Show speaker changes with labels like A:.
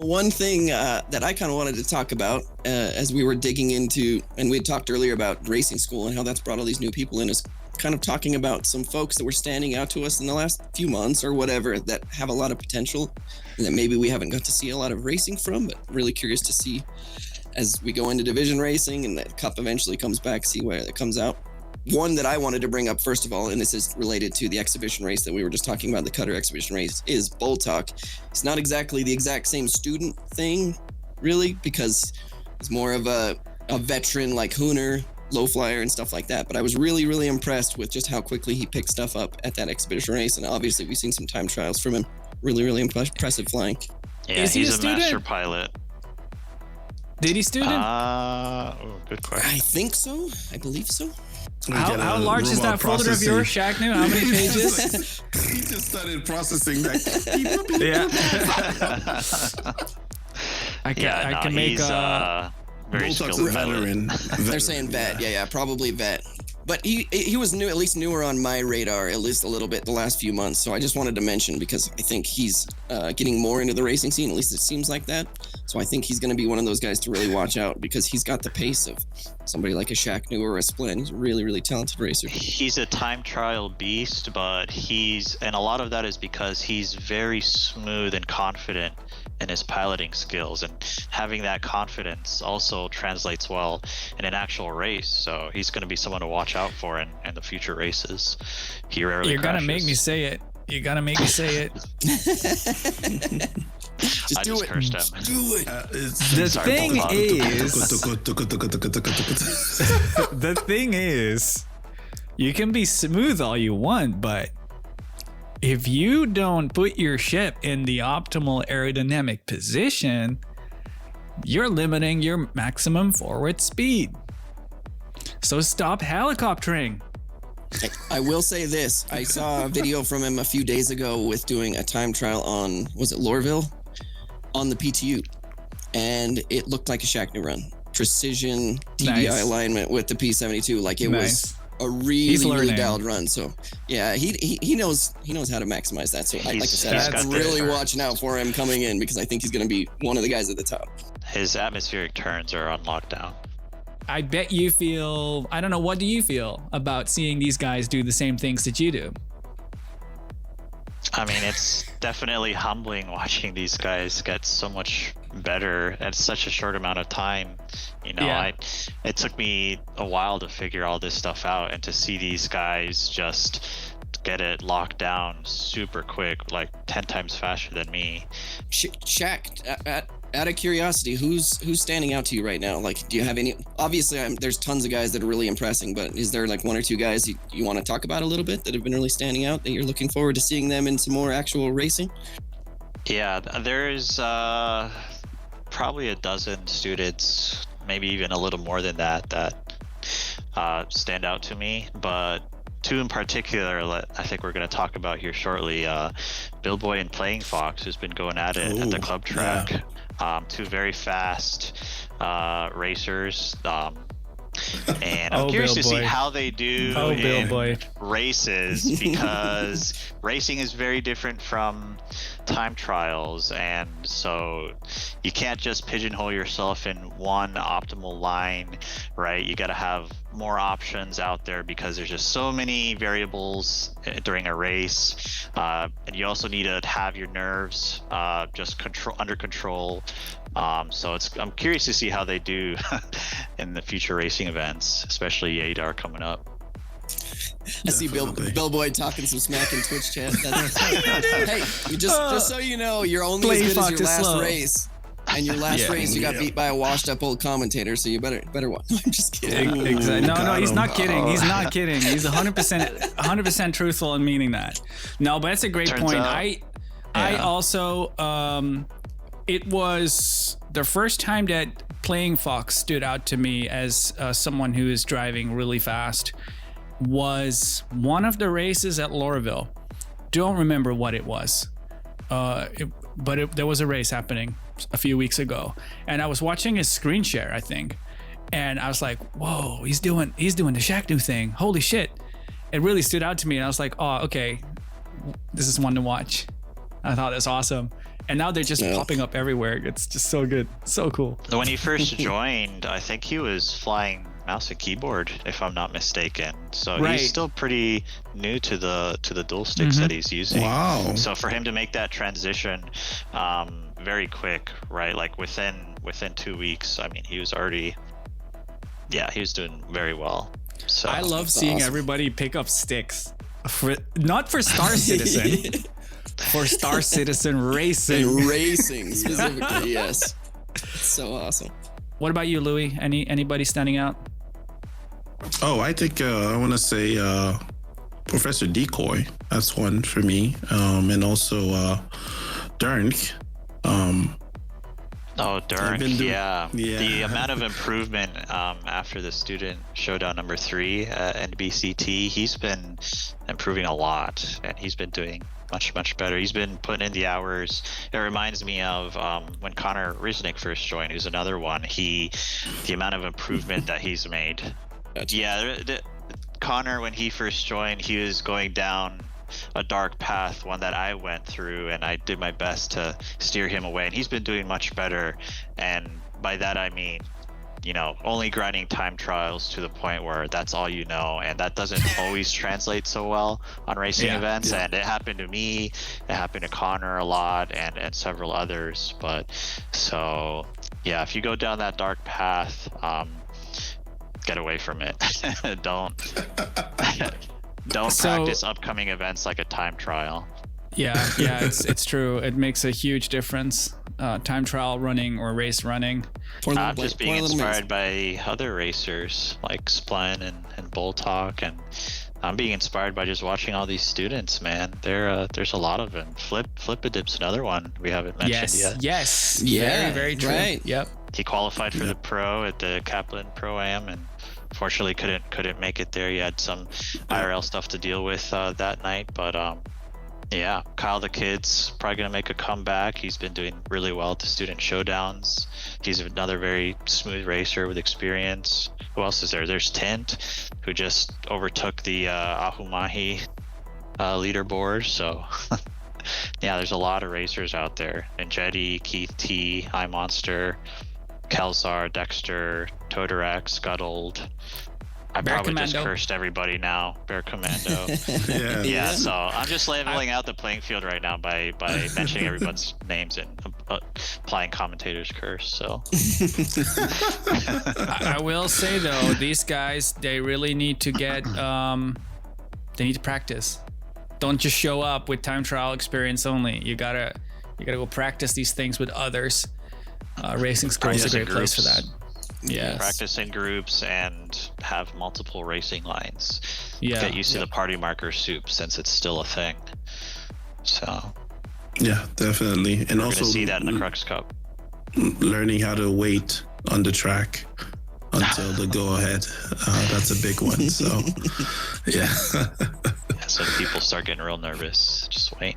A: One thing that I kind of wanted to talk about as we were digging into, and we had talked earlier about racing school and how that's brought all these new people in, is kind of talking about some folks that were standing out to us in the last few months or whatever that have a lot of potential and that maybe we haven't got to see a lot of racing from, but really curious to see as we go into division racing and the cup eventually comes back, see where it comes out. One that I wanted to bring up first of all, and this is related to the exhibition race that we were just talking about, the Cutter exhibition race, is Bull Talk. It's not exactly the exact same student thing, really, because it's more of a veteran like Hooner, low flyer, and stuff like that. But I was really, really impressed with just how quickly he picked stuff up at that exhibition race. And obviously, we've seen some time trials from him. Really, really impressive flying.
B: Yeah, he's a master pilot.
C: Did he student?
B: Good question.
A: I think so. I believe so.
C: How large is that folder of yours, Shaq? How many pages?
D: He just started processing that.
C: I can make
B: very skilled
D: veteran.
A: They're saying vet. Yeah, probably vet. But he was new, at least newer on my radar, at least a little bit the last few months. So I just wanted to mention because I think he's getting more into the racing scene. At least it seems like that. So I think he's going to be one of those guys to really watch out because he's got the pace of somebody like a Shaq New or a Splin. He's a really, really talented racer.
B: He's a time trial beast, but and a lot of that is because he's very smooth and confident in his piloting skills, and having that confidence also translates well in an actual race. So he's going to be someone to watch out for in the future races. He rarely
C: You're
B: crashes.
C: gonna make me say it. You're gonna make me say it.
A: Just do it.
B: Cursed him.
A: Do it.
C: The thing is, you can be smooth all you want, but if you don't put your ship in the optimal aerodynamic position, you're limiting your maximum forward speed. So stop helicoptering.
A: I will say this. I saw a video from him a few days ago with doing a time trial on, was it Lorville? On the PTU. And it looked like a Shaq New run. Precision DBI alignment with the P72. Like it was a really dialed run. So yeah, he knows how to maximize that. So like I said, I'm really watching out for him coming in because I think he's going to be one of the guys at the top.
B: His atmospheric turns are on lockdown.
C: I bet you feel, I don't know, what do you feel about seeing these guys do the same things that you do?
B: I mean, it's definitely humbling watching these guys get so much better at such a short amount of time. You know, it took me a while to figure all this stuff out, and to see these guys just get it locked down super quick, like 10 times faster than me.
A: Shaq, out of curiosity, who's standing out to you right now? Like, do you have any? Obviously, there's tons of guys that are really impressing, but is there like one or two guys you want to talk about a little bit that have been really standing out that you're looking forward to seeing them in some more actual racing?
B: Yeah, there's probably a dozen students, maybe even a little more than that stand out to me, but two in particular I think we're going to talk about here shortly. Bill Boy and Playing Fox, who's been going at it at the club track. Yeah. Two very fast racers. And I'm curious to see how they do in races, because racing is very different from time trials, and so you can't just pigeonhole yourself in one optimal line, right? You got to have more options out there because there's just so many variables during a race, and you also need to have your nerves just under control. So I'm curious to see how they do in the future racing events, especially Yadar coming up.
A: I see Bill Boy talking some smack in Twitch chat. Hey, just so you know, you're only as good as your last race. And your last race, you got beat by a washed-up old commentator, so you better watch. I'm just kidding.
C: Exactly. No, he's not kidding. He's not kidding. He's 100% truthful in meaning that. No, but that's a great point. I also, it was the first time that Playing Fox stood out to me as someone who is driving really fast. Was one of the races at Lorville. Don't remember what it was, but there was a race happening a few weeks ago, and I was watching his screen share, I think, and I was like, "Whoa, he's doing the Shaq New thing! Holy shit!" It really stood out to me, and I was like, "Oh, okay, this is one to watch." I thought that's awesome, and now they're just popping up everywhere. It's just so good, so cool.
B: When he first joined, I think he was flying mouse and keyboard, if I'm not mistaken. So he's still pretty new to the dual sticks that he's using.
D: Wow.
B: So for him to make that transition very quick, right? Like within 2 weeks, I mean, he was already, he was doing very well. So
C: I love seeing everybody pick up sticks, not for Star Citizen, for Star Citizen Racing.
A: And racing specifically, yes. It's so awesome.
C: What about you, Louis? Anybody standing out?
D: Oh, I think I want to say Professor Decoy. That's one for me. And also Dernk.
B: Dernk, The amount of improvement after the student showdown number 3 at NBCT, he's been improving a lot, and he's been doing much better. He's been putting in the hours. It reminds me of when Connor Risnick first joined, who's another one. The amount of improvement that he's made.
A: Gotcha.
B: Yeah, Connor, when he first joined, he was going down a dark path, one that I went through, and I did my best to steer him away, and he's been doing much better. And by that I mean, only grinding time trials to the point where that's all you know, and that doesn't always translate so well on racing events. And it happened to me, it happened to Connor a lot, and several others. But so if you go down that dark path, get away from it. Don't practice upcoming events like a time trial.
C: Yeah, it's true. It makes a huge difference. Time trial running or race running.
B: I'm just being inspired by other racers like Splen and Bull Talk, and I'm being inspired by just watching all these students, man. There's a lot of them. Flipidip's another one we haven't mentioned yet.
C: Yes.
A: Yeah,
C: very true.
A: right.
C: Yep.
B: He qualified for the pro at the Kaplan Pro-Am, and fortunately couldn't make it there. He had some IRL stuff to deal with that night, but Kyle the Kid's probably gonna make a comeback. He's been doing really well at the student showdowns. He's another very smooth racer with experience. Who else is there? There's Tint, who just overtook the Ahumahi leaderboard. So there's a lot of racers out there. And Jetty, Keith T, iMonster, Kelsar, Dexter, Totorex, Scuttled. I
C: Bear
B: probably
C: Commando.
B: just cursed everybody now. Bear Commando. So I'm just leveling out the playing field right now by mentioning everyone's names and applying commentator's curse. So
C: I will say though, these guys, they really need to get they need to practice. Don't just show up with time trial experience only. You gotta go practice these things with others. Racing school is a great place for that. Yes.
B: Practice in groups and have multiple racing lines. Get used to the party marker soup, since it's still a thing. So
D: yeah, definitely. And
B: we're
D: also
B: gonna see that in the Crux Cup.
D: Learning how to wait on the track until the go ahead. That's a big one. So so the
B: people start getting real nervous. Just wait.